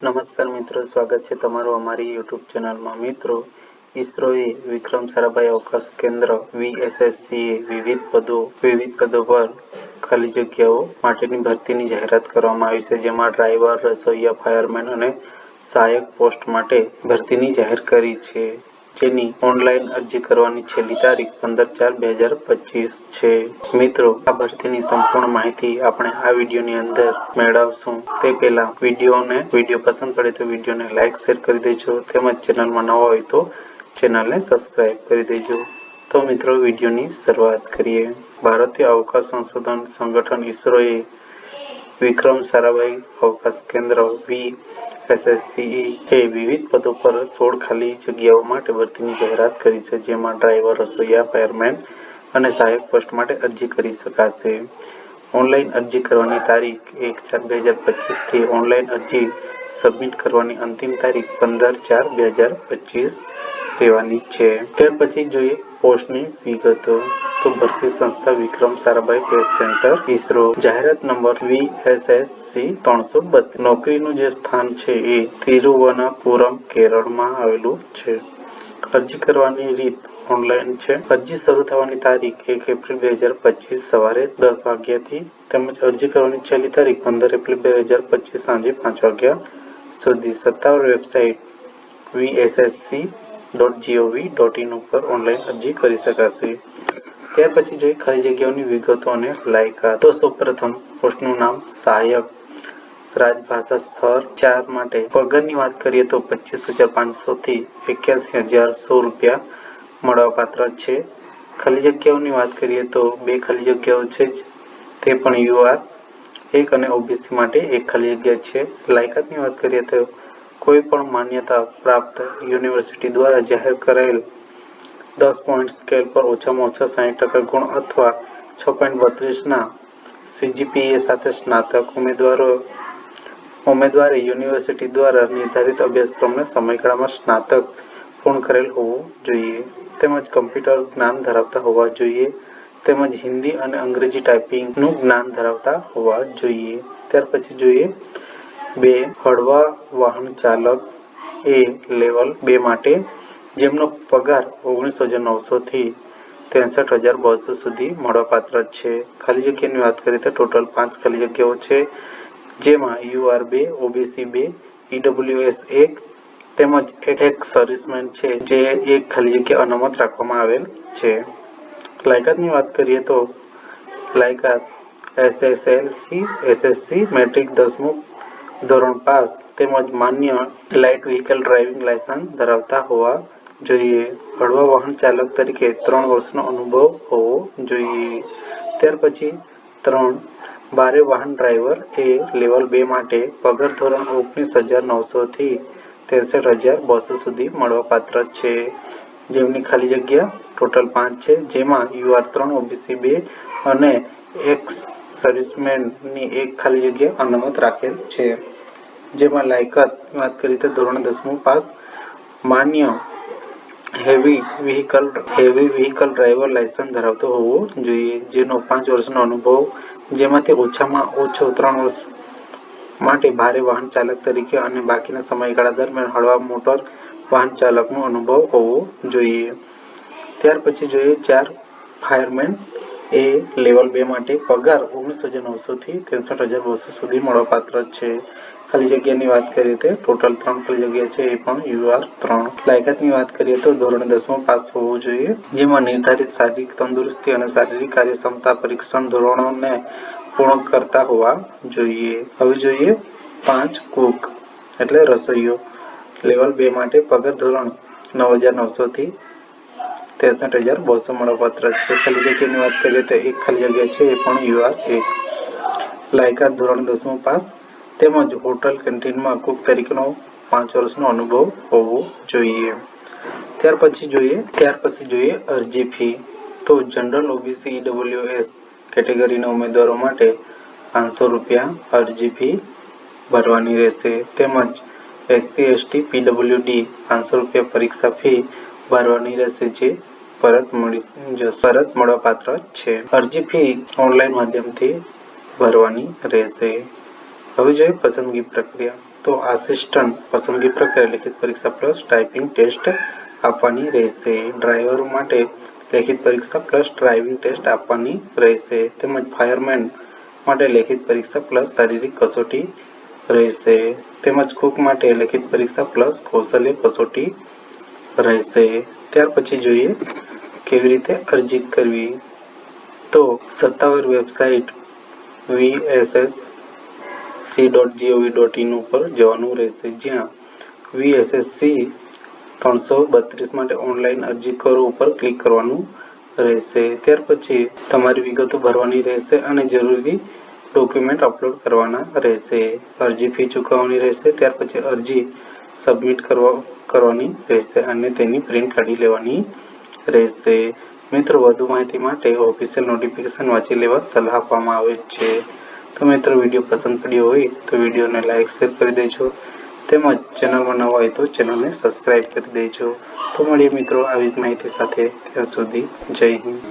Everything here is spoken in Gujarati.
નમસ્કાર મિત્રો, સ્વાગત છે તમારું અમારી યુટ્યુબ ચેનલમાં. મિત્રો, ઈસરોએ વિક્રમ સારાભાઈ અવકાશ કેન્દ્ર VSSCએ વિવિધ પદો પર ખાલી જગ્યાઓ માટેની ભરતીની જાહેરાત કરવામાં આવી છે, જેમાં ડ્રાઈવર, રસોઈયા, ફાયરમેન અને સહાયક પોસ્ટ માટે ભરતીની જાહેર કરી છે, જેની ઓનલાઈન અરજી કરવાની છેલ્લી તારીખ 15/4/2025 છે. મિત્રો, આ ભરતીની સંપૂર્ણ માહિતી આપણે આ વિડીયોની અંદર મેળવશું. તે પહેલા વિડીયો પસંદ પડે તો વિડીયોને લાઈક, શેર કરી દેજો. તેમજ ચેનલમાં નવા હોય તો ચેનલને સબસ્ક્રાઇબ કરી દેજો. તો મિત્રો, વિડીયોની શરૂઆત કરીએ. ભારતીય અવકાશ સંશોધન સંગઠન ઈસરોએ વિક્રમ સારાભાઈ અવકાશ કેન્દ્ર VSSCE એ વિવિધ પદો પર 16 ખાલી જગ્યાઓ માટે ભરતીની જાહેરાત કરી છે, જેમાં ડ્રાઈવર, રસોઈયા, ફાયરમેન અને સહાયક પોસ્ટ માટે અરજી કરી શકાશે. ઓનલાઈન અરજી કરવાની તારીખ 1/4/2025 થી ઓનલાઈન અરજી સબમિટ કરવાની અંતિમ તારીખ 15/4/2025 રહેવાની છે. ત્યાર પછી જોઈએ પોસ્ટની વિગતો. તો ભરતી સંસ્થા વિક્રમ સારાભાઈ સ્પેસ સેન્ટર, ઈસરો. જાહેરાત નંબર VSSC 332. નોકરીનું જે સ્થાન છે એ તિરુવનંતપુરમ, કેરળમાં આવેલું છે. અરજી કરવાની રીત ઓનલાઈન છે. અરજી શરૂ થવાની તારીખ 1 એપ્રિલ 2025 સવારે 10 વાગ્યાથી તેમજ અરજી કરવાની છેલ્લી તારીખ 15 એપ્રિલ 2025 સાંજે 5 વાગ્યા સુધી. સત્તાવાર વેબસાઇટ vssc.gov.in ઉપર ઓનલાઈન અરજી કરી શકાશે. ત્યાર પછી જોઈએ ખાલી જગ્યાઓની વિગતો અને લાયકાત. તો સૌપ્રથમ પોસ્ટનું નામ સહાયક, રાજભાષા સ્તર 4 માટે. પગારની વાત કરીએ તો 25,500 થી 81,100 રૂપિયા મળવાપાત્ર છે. ખાલી જગ્યાઓની વાત કરીએ તો 2 ખાલી જગ્યાઓ છે, તે પણ UR 1 અને OBC માટે 1 ખાલી જગ્યા છે. લાયકાતની વાત કરીએ તો કોઈ પણ માન્યતા પ્રાપ્ત યુનિવર્સિટી દ્વારા જાહેર કરાયેલ 10 પોઈન્ટ સ્કેલ પર ઓછામાં ઓછા 60% ગુણ અથવા 6.32 CGPA સાથે સ્નાતક. ઉમેદવારે યુનિવર્સિટી દ્વારા નિર્ધારિત અભ્યાસક્રમના સમયગાળામાં સ્નાતક પૂર્ણ કરેલ હોવું જોઈએ, તેમજ કમ્પ્યુટર જ્ઞાન ધરાવતા હોવા જોઈએ, તેમજ હિન્દી અને અંગ્રેજી ટાઈપિંગનું જ્ઞાન ધરાવતા હોવા જોઈએ. ત્યાર પછી જોઈએ 2 હળવા વાહન ચાલક એ લેવલ 2 માટે, જેમનો પગાર 19,900 થી 63,200 સુધી મળવાપાત્ર છે. ખાલી જગ્યાની વાત કરીએ તો ટોટલ 5 ખાલી જગ્યાઓ છે, જેમાં UR 2, OBC 2, EWS 1 તેમજ એક સર્વિસમેન છે, જે 1 ખાલી જગ્યા અનામત રાખવામાં આવેલ છે. લાયકાતની વાત કરીએ તો લાયકાત SSC મેટ્રિક 10મું ધોરણ પાસ તેમજ માન્ય લાઇટ વ્હીકલ ડ્રાઇવિંગ લાયસન્સ ધરાવતા હોવા જોઈએ. હળવા વાહન ચાલક તરીકે 3 વર્ષનો અનુભવ હોવો જોઈએ. ત્યાર પછી 3 ભારે વાહન ડ્રાઈવર એ લેવલ 2 માટે, પગાર ધોરણ 19,900 થી 63,200 સુધી મળવાપાત્ર છે, જેમની ખાલી જગ્યા ટોટલ 5 છે, જેમાં UR 3, OBC 2 અને એક સર્વિસમેનની 1 ખાલી જગ્યા અનામત રાખેલ છે. જેમાં લાયકાત વાત કરીએ તો ધોરણ 10મું પાસ, માન્ય હેવી વ્હીકલ ડ્રાઈવર લાયસન્સ ધરાવતો હોવો જોઈએ, જેનો 5 વર્ષનો અનુભવ, જેમાંથી ઓછામાં ઓછો 3 વર્ષ માટે ભારે વાહન ચાલક તરીકે અને બાકીના સમયગાળા દરમિયાન હળવા મોટર વાહન ચાલકનો અનુભવ હોવો જોઈએ. ત્યાર પછી જોઈએ 4 ફાયરમેન એ લેવલ 2 માટે, પગાર 19,900 થી 63,200 સુધી મળવાપાત્ર છે. ખાલી જગ્યાની વાત કરીએ તો ટોટલ 3 ખાલી જગ્યા છે, એ પણ UR 3. લાયકાતની વાત કરીએ તો ધોરણ 10મું પાસ હોવું જોઈએ, જેમાં નિર્ધારિત શારીરિક તંદુરસ્તી અને શારીરિક કાર્યક્ષમતા પરીક્ષણ ધોરણોને પૂર્ણ કરતા હોવા જોઈએ. હવે જોઈએ 5 કુક એટલે રસોઈયો, લેવલ 2 માટે, પગાર ધોરણ 9,900 થી 63,200 મળવાપાત્ર છે. ખાલી જગ્યાની વાત કરીએ તો 1 ખાલી જગ્યા છે, એ પણ UR 1. લાયકાત ધોરણ 10મું પાસ તેમજ હોટલ કેન્ટીનમાં કુક તરીકેનો 5 વર્ષનો અનુભવ હોવો જોઈએ. ત્યાર પછી જોઈએ અરજી ફી. તો જનરલ, OBC, EWS કેટેગરીના ઉમેદવારો માટે 500 રૂપિયા અરજી ફી ભરવાની રહેશે, તેમજ SC, ST, PWD 500 રૂપિયા પરીક્ષા ફી ભરવાની રહેશે, જે પરત મળવાપાત્ર છે. અરજી ફી ઓનલાઈન માધ્યમથી ભરવાની રહેશે. હવે જોઈએ પસંદગી પ્રક્રિયા. તો આસિસ્ટન્ટ પસંદગી પ્રક્રિયા લેખિત પરીક્ષા પ્લસ ટાઈપિંગ ટેસ્ટ આપવાની રહેશે. ડ્રાઈવરો માટે લેખિત પરીક્ષા પ્લસ ડ્રાઇવિંગ ટેસ્ટ આપવાની રહેશે. તેમજ ફાયરમેન માટે લેખિત પરીક્ષા પ્લસ શારીરિક કસોટી રહેશે. તેમજ કુક માટે લેખિત પરીક્ષા પ્લસ કૌશલ્ય કસોટી રહેશે. ત્યાર પછી જોઈએ કેવી રીતે અરજી કરવી. તો સત્તાવાર વેબસાઇટ vssc.gov.in ઉપર જવાનું રહેશે, જ્યાં VSSC 332 માટે ઓનલાઈન અરજી કરો ઉપર ક્લિક કરવાનું રહેશે. ત્યાર પછી તમારી વિગતો ભરવાની રહેશે અને જરૂરી ડોક્યુમેન્ટ અપલોડ કરવાના રહેશે. અરજી ફી ચૂકવવાની રહેશે. ત્યાર પછી અરજી સબમિટ કરવાની રહેશે અને તેની પ્રિન્ટ કાઢી લેવાની રહેશે. મિત્રો, વધુ માહિતી માટે ઓફિશિયલ નોટિફિકેશન વાંચી લેવા સલાહ આપવામાં આવે છે. તો મિત્રો, વિડીયો પસંદ પડ્યો હોય તો વિડીયોને લાઇક શેર કરી દેજો. તેમજ ચેનલમાં નવા હોય તો ચેનલને સબસ્ક્રાઈબ કરી દેજો. તો મળીએ મિત્રો આવી જ માહિતી સાથે. ત્યાર સુધી જય હિન્દ.